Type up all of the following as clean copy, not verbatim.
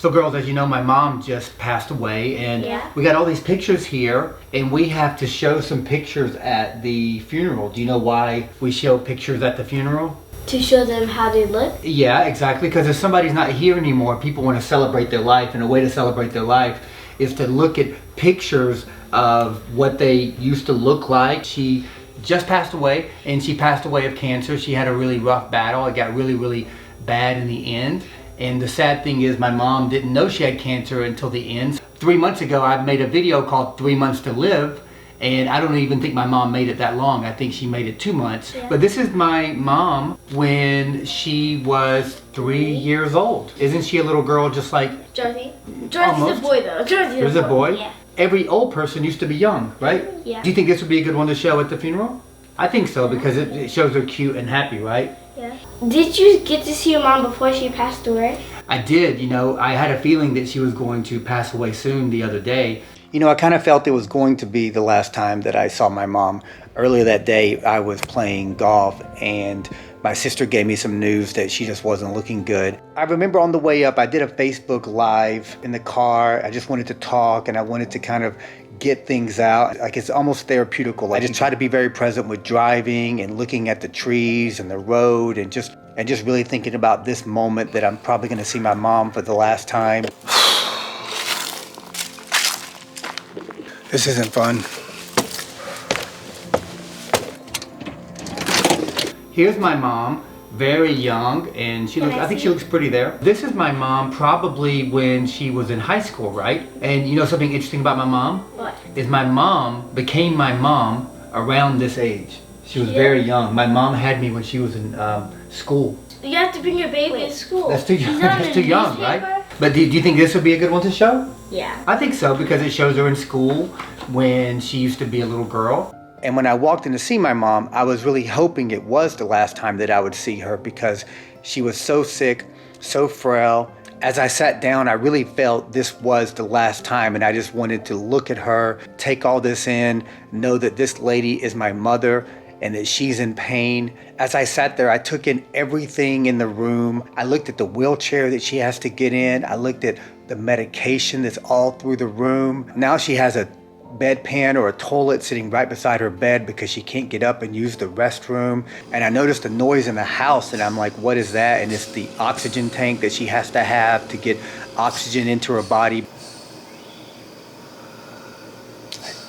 So girls, as you know, my mom just passed away, and we got all these pictures here, and we have to show some pictures at the funeral. Do you know why we show pictures at the funeral? To show them how they look? Yeah, exactly, because if somebody's not here anymore, people want to celebrate their life, and a way to celebrate their life is to look at pictures of what they used to look like. She just passed away, and she passed away of cancer. She had a really rough battle. It got really, really bad in the end. And the sad thing is my mom didn't know she had cancer until the end. 3 months ago, I made a video called 3 Months to Live, and I don't even think my mom made it that long. I think she made it 2 months. Yeah. But this is my mom when she was 3 years old. Isn't she a little girl just like Dorothy? Dorothy's a boy though. There's a boy? Yeah. Every old person used to be young, right? Yeah. Do you think this would be a good one to show at the funeral? I think so, because it shows her cute and happy, right? Yeah. Did you get to see your mom before she passed away? I did. You know, I had a feeling that she was going to pass away soon the other day. You know, I kind of felt it was going to be the last time that I saw my mom. Earlier that day, I was playing golf, and my sister gave me some news that she just wasn't looking good. I remember on the way up, I did a Facebook Live in the car. I just wanted to talk, and I wanted to kind of get things out. Like, it's almost therapeutical. I just try to be very present with driving and looking at the trees and the road, and just really thinking about this moment that I'm probably going to see my mom for the last time. This isn't fun. Here's my mom, very young, and she looks, I think she looks pretty there. This is my mom probably when she was in high school, right? And you know something interesting about my mom? What? Is my mom became my mom around this age. She was very young. My mom had me when she was in school. You have to bring your baby to school. That's too young, that's too young, right? But do you think this would be a good one to show? Yeah. I think so, because it shows her in school when she used to be a little girl. And when I walked in to see my mom, I was really hoping it was the last time that I would see her, because she was so sick, so frail. As I sat down, I really felt this was the last time, and I just wanted to look at her, take all this in, know that this lady is my mother and that she's in pain. As I sat there, I took in everything in the room. I looked at the wheelchair that she has to get in. I looked at the medication that's all through the room. Now she has a bedpan or a toilet sitting right beside her bed because she can't get up and use the restroom. And I noticed a noise in the house, and I'm like, what is that? And it's the oxygen tank that she has to have to get oxygen into her body.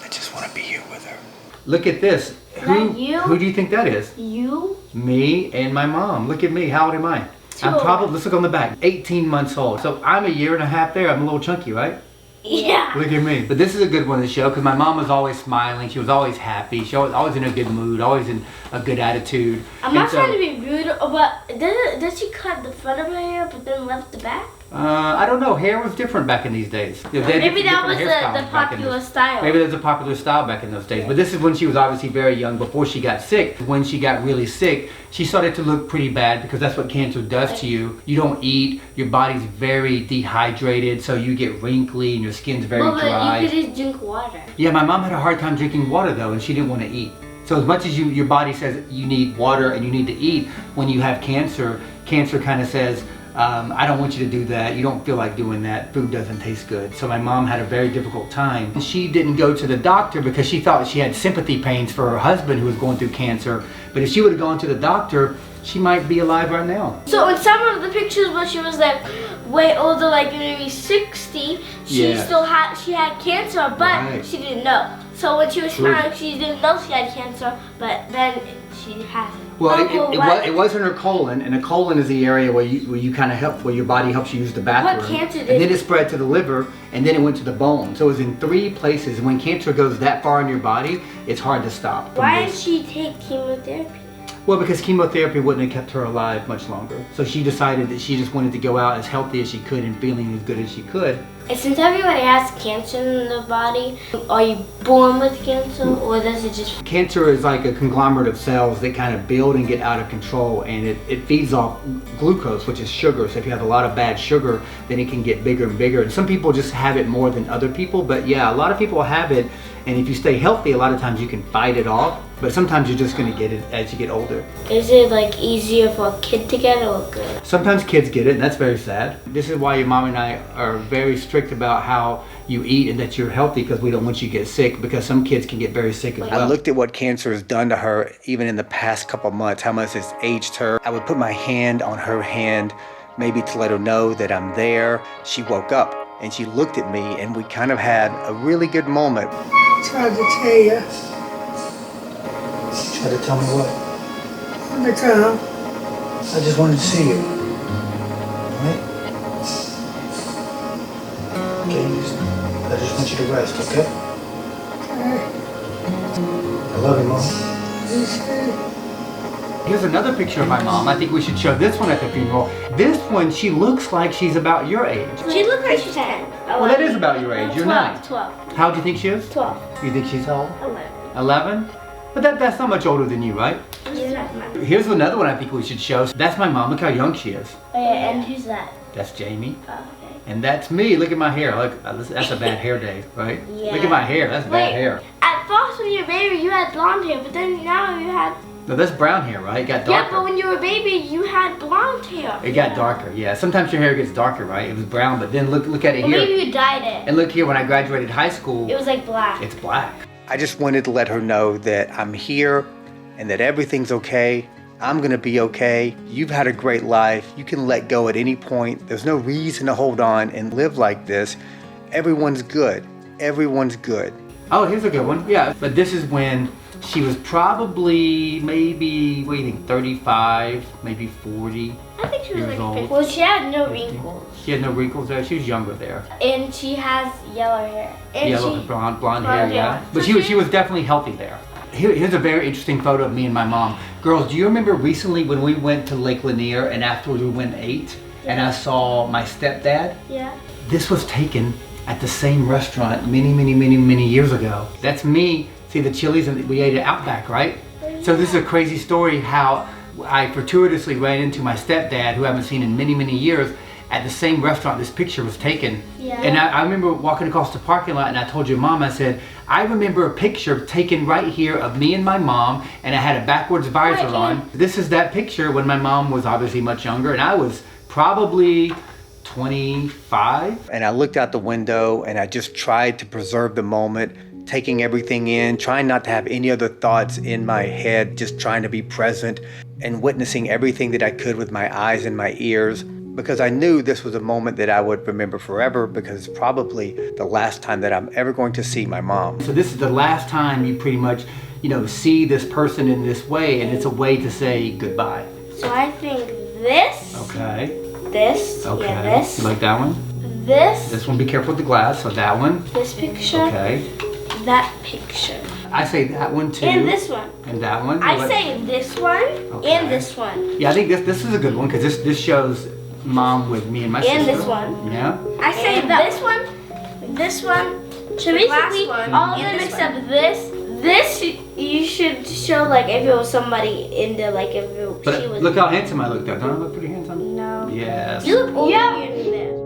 I just want to be here with her. Look at this. Who do you think that is? You? Me and my mom. Look at me. How old am I? I'm probably, let's look on the back, 18 months old. So I'm a year and a half there. I'm a little chunky, right? Yeah. Look at me. But this is a good one to show, because my mom was always smiling. She was always happy. She was always in a good mood, always in a good attitude. I'm not trying to be rude, but does she cut the front of her hair but then left the back? I don't know. Hair was different back in these days. Maybe that was the popular style. Maybe there's a popular style back in those days. But this is when she was obviously very young, before she got sick. When she got really sick, she started to look pretty bad, because that's what cancer does to you. You don't eat. Your body's very dehydrated, so you get wrinkly and your skin's very dry. You could just drink water. Yeah, my mom had a hard time drinking water though, and she didn't want to eat. So as much as your body says you need water and you need to eat, when you have cancer, cancer kind of says, I don't want you to do that. You don't feel like doing that. Food doesn't taste good. So my mom had a very difficult time. She didn't go to the doctor because she thought she had sympathy pains for her husband who was going through cancer. But if she would have gone to the doctor, she might be alive right now. So in some of the pictures when she was like way older, like maybe 60, she had cancer, but she didn't know. So when she was trying, she didn't know she had cancer, but then she has it. Well, it was in her colon, and a colon is the area where you kind of help, where your body helps you use the bathroom. What cancer did? And then it spread to the liver, and then it went to the bone. So it was in 3 places. When cancer goes that far in your body, it's hard to stop. Why did she take chemotherapy? Well, because chemotherapy wouldn't have kept her alive much longer. So she decided that she just wanted to go out as healthy as she could and feeling as good as she could. And since everybody has cancer in their body, are you born with cancer, or does it just... Cancer is like a conglomerate of cells that kind of build and get out of control, and it feeds off glucose, which is sugar. So if you have a lot of bad sugar, then it can get bigger and bigger. And some people just have it more than other people, but yeah, a lot of people have it, and if you stay healthy, a lot of times you can fight it off. But sometimes you're just gonna get it as you get older. Is it like easier for a kid to get it or good? Sometimes kids get it, and that's very sad. This is why your mom and I are very strict about how you eat and that you're healthy, because we don't want you to get sick, because some kids can get very sick as well. I looked at what cancer has done to her even in the past couple months, how much it's aged her. I would put my hand on her hand, maybe to let her know that I'm there. She woke up and she looked at me, and we kind of had a really good moment. Tried to tell you. Try to tell me what? On the come. I just wanted to see you. Right? Okay, I just want you to rest, okay? I love you, Mom. Here's another picture of my mom. I think we should show this one at the funeral. This one, she looks like she's about your age. She looks like she's 10. Well, that is about your age. You're 9. 12. How old do you think she is? 12. You think she's how old? 11. 11? But that's not much older than you, right? Yeah. Here's another one I think we should show. That's my mom. Look how young she is. Oh, yeah, and who's that? That's Jamie. Oh, okay. And that's me. Look at my hair. Look, that's a bad hair day, right? Yeah. Look at my hair. That's bad hair. At first when you were a baby, you had blonde hair, but then now you had... No, that's brown hair, right? It got darker. Yeah, but when you were a baby, you had blonde hair. It got darker, yeah. Sometimes your hair gets darker, right? It was brown, but then look at it here. Maybe you dyed it. And look here, when I graduated high school, It was like black. it's black. I just wanted to let her know that I'm here and that everything's okay. I'm gonna be okay. You've had a great life. You can let go at any point. There's no reason to hold on and live like this. Everyone's good. Everyone's good. Oh, here's a good one. Yeah, but this is when she was probably maybe, what do you think, 35, maybe 40. I think she was years like old. 50. Well, she had no wrinkles. She had no wrinkles there. She was younger there. And she has yellow hair. And Yellow, she, blonde hair, yeah. hair. But So she was definitely healthy there. Here's a very interesting photo of me and my mom. Girls, do you remember recently when we went to Lake Lanier and afterwards we went and ate, and I saw my stepdad? Yeah. This was taken at the same restaurant many years ago. That's me. See the Chili's, and we ate at Outback, right? So this is a crazy story how I fortuitously ran into my stepdad, who I haven't seen in many years, at the same restaurant this picture was taken. Yeah. And I remember walking across the parking lot, and I told your mom, I said, I remember a picture taken right here of me and my mom, and I had a backwards visor on. This is that picture when my mom was obviously much younger, and I was probably 25. And I looked out the window, and I just tried to preserve the moment, taking everything in, trying not to have any other thoughts in my head, just trying to be present and witnessing everything that I could with my eyes and my ears, because I knew this was a moment that I would remember forever, because it's probably the last time that I'm ever going to see my mom. So this is the last time you pretty much, see this person in this way, and it's a way to say goodbye. So I think this. Okay. This. Okay. Yeah, this. You like that one? This. This one, be careful with the glass. So that one. This picture. Okay. That picture. I say that one too. And this one. And that one. I say this one and this one. Yeah, I think this is a good one, because this shows mom with me and my sister. And this one. Yeah. I say this one. So basically, all of them except this. This you should show like if it was somebody in the like if it, But she was. look how handsome I look there. Don't I look pretty handsome? No. Yes. You look older than this.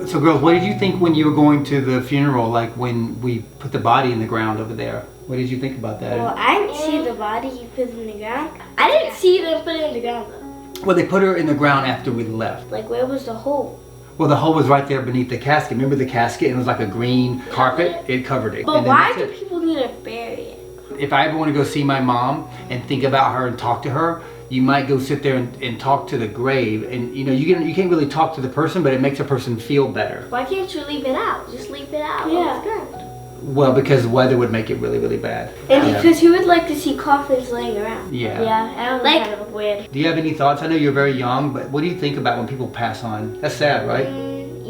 So girls, what did you think when you were going to the funeral, like when we put the body in the ground over there? What did you think about that? Well, I didn't see the body you put in the ground. I didn't see them put it in the ground though. Well, they put her in the ground after we left. Like where was the hole? Well, the hole was right there beneath the casket. Remember the casket? And it was like a green carpet. It covered it. But why do people need to bury it? If I ever want to go see my mom and think about her and talk to her, you might go sit there and talk to the grave, and you can't really talk to the person, but it makes a person feel better. Why can't you leave it out? Just leave it out. Yeah. It's good. Well, because weather would make it really bad. And because who would like to see coffins laying around? Yeah. Yeah, that was kind of weird. Do you have any thoughts? I know you're very young, but what do you think about when people pass on? That's sad, right?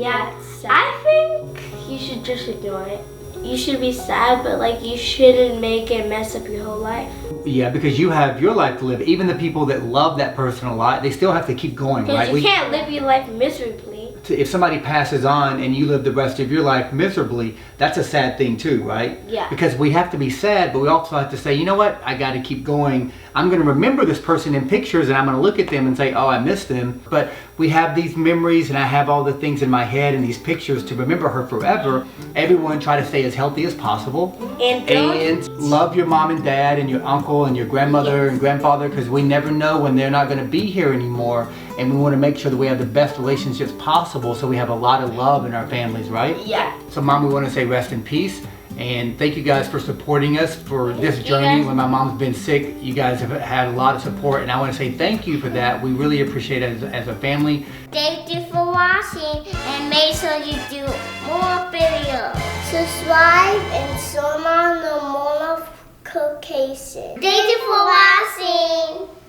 Yeah, I think you should just ignore it. You should be sad, but like you shouldn't make it mess up your whole life. Yeah, because you have your life to live. Even the people that love that person a lot, they still have to keep going, right? Because you can't live your life miserably. If somebody passes on and you live the rest of your life miserably, that's a sad thing too, right? Yeah. Because we have to be sad, but we also have to say, you know what? I got to keep going. I'm going to remember this person in pictures and I'm going to look at them and say, oh, I miss them. But we have these memories and I have all the things in my head and these pictures to remember her forever. Everyone try to stay as healthy as possible. And love your mom and dad and your uncle and your grandmother and grandfather, because we never know when they're not going to be here anymore. And we want to make sure that we have the best relationships possible so we have a lot of love in our families, right? Yeah. So Mom, we want to say rest in peace. And thank you guys for supporting us for this journey. When my mom's been sick, you guys have had a lot of support. And I want to say thank you for that. We really appreciate it as a family. Thank you for watching and make sure you do more videos. Subscribe and turn on the notifications. Thank you for watching.